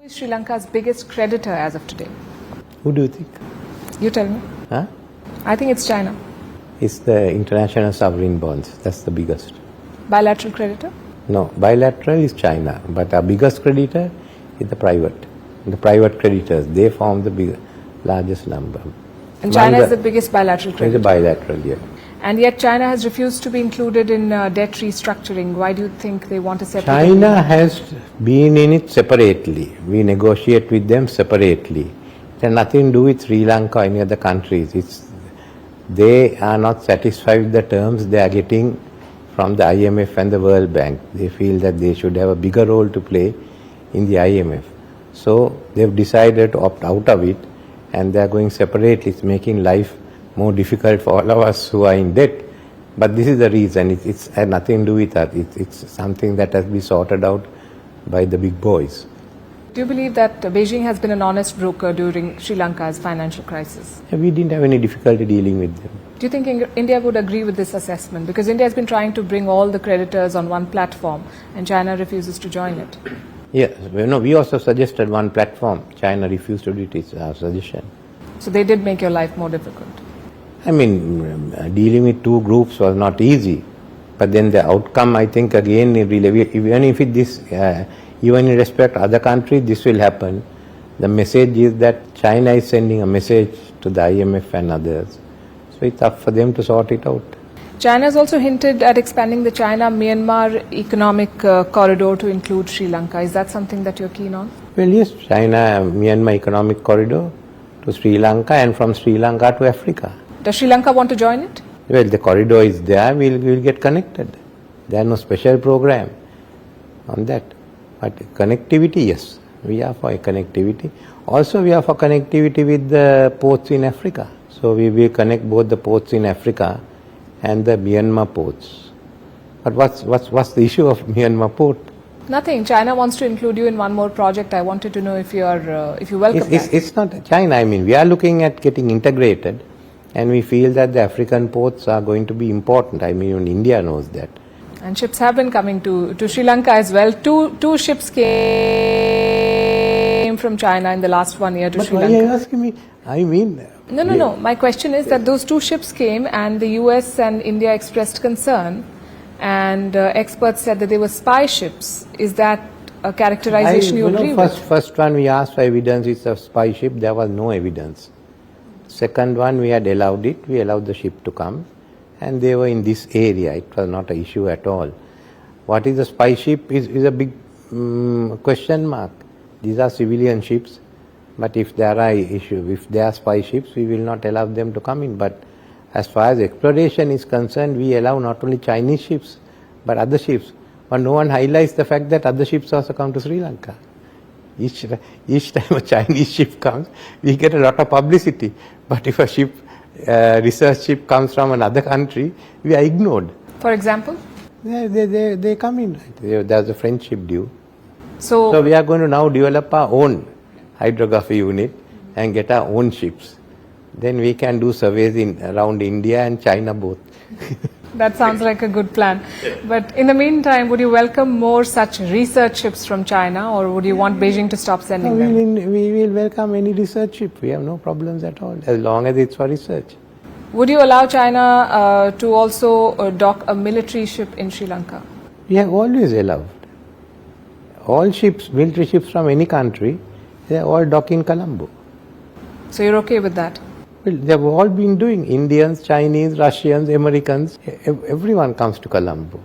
is Sri Lanka's biggest creditor as of today? Who do you think? You tell me. Huh? I think it's China. It's the international sovereign bonds. That's the biggest. Bilateral creditor? No, bilateral is China, but our biggest creditor is the private. The private creditors, they form the largest number. And China is the biggest bilateral creditor? It's a bilateral, yeah. And yet China has refused to be included in debt restructuring. Why do you think they want to separate? China has been in it separately. We negotiate with them separately. It has nothing to do with Sri Lanka or any other countries. They are not satisfied with the terms they are getting from the IMF and the World Bank. They feel that they should have a bigger role to play in the IMF. So they've decided to opt out of it, and they are going separately. It's making life more difficult for all of us who are in debt. But this is the reason. It's had nothing to do with that. It's something that has been sorted out by the big boys. Do you believe that Beijing has been an honest broker during Sri Lanka's financial crisis? We didn't have any difficulty dealing with them. Do you think India would agree with this assessment? Because India has been trying to bring all the creditors on one platform and China refuses to join it. Yes, we also suggested one platform. China refused to do it. It's our suggestion. So they did make your life more difficult? I mean, dealing with two groups was not easy. But then the outcome, I think, again, even in respect to other countries, this will happen. The message is that China is sending a message to the IMF and others. So it's up for them to sort it out. China has also hinted at expanding the China-Myanmar economic corridor to include Sri Lanka. Is that something that you're keen on? Well, yes, China-Myanmar economic corridor to Sri Lanka and from Sri Lanka to Africa. Does Sri Lanka want to join it? Well, the corridor is there, we'll get connected. There is no special program on that. But connectivity, yes, we are for connectivity. Also, we are for connectivity with the ports in Africa. So we will connect both the ports in Africa and the Myanmar ports. But what's the issue of Myanmar port? Nothing. China wants to include you in one more project. I wanted to know if you welcome that. It's not China. I mean, we are looking at getting integrated, and we feel that the African ports are going to be important. I mean, even India knows that. And ships have been coming to Sri Lanka as well. Two ships came from China in the last 1 year to Sri Lanka. Why are you asking me? I mean... No. My question is that those two ships came and the US and India expressed concern, and experts said that they were spy ships. Is that a characterization you agree with? First one we asked for evidence, it's a spy ship. There was no evidence. Second one, we had allowed it. We allowed the ship to come. And they were in this area. It was not an issue at all. What is a spy ship is a big question mark. These are civilian ships. But if there are issues, if they are spy ships, we will not allow them to come in. But as far as exploration is concerned, we allow not only Chinese ships, but other ships. But no one highlights the fact that other ships also come to Sri Lanka. Each time a Chinese ship comes, we get a lot of publicity. But if a research ship comes from another country, we are ignored. For example? They come in. There's a French ship due. So we are going to now develop our own hydrography unit and get our own ships. Then we can do surveys around India and China both. That sounds like a good plan. But in the meantime, would you welcome more such research ships from China, or would you want Beijing to stop sending them? We will welcome any research ship. We have no problems at all, as long as it's for research. Would you allow China to also dock a military ship in Sri Lanka? We have always allowed. All ships, military ships from any country, they are all dock in Colombo. So you're okay with that? Well, they have all been doing. Indians, Chinese, Russians, Americans, everyone comes to Colombo.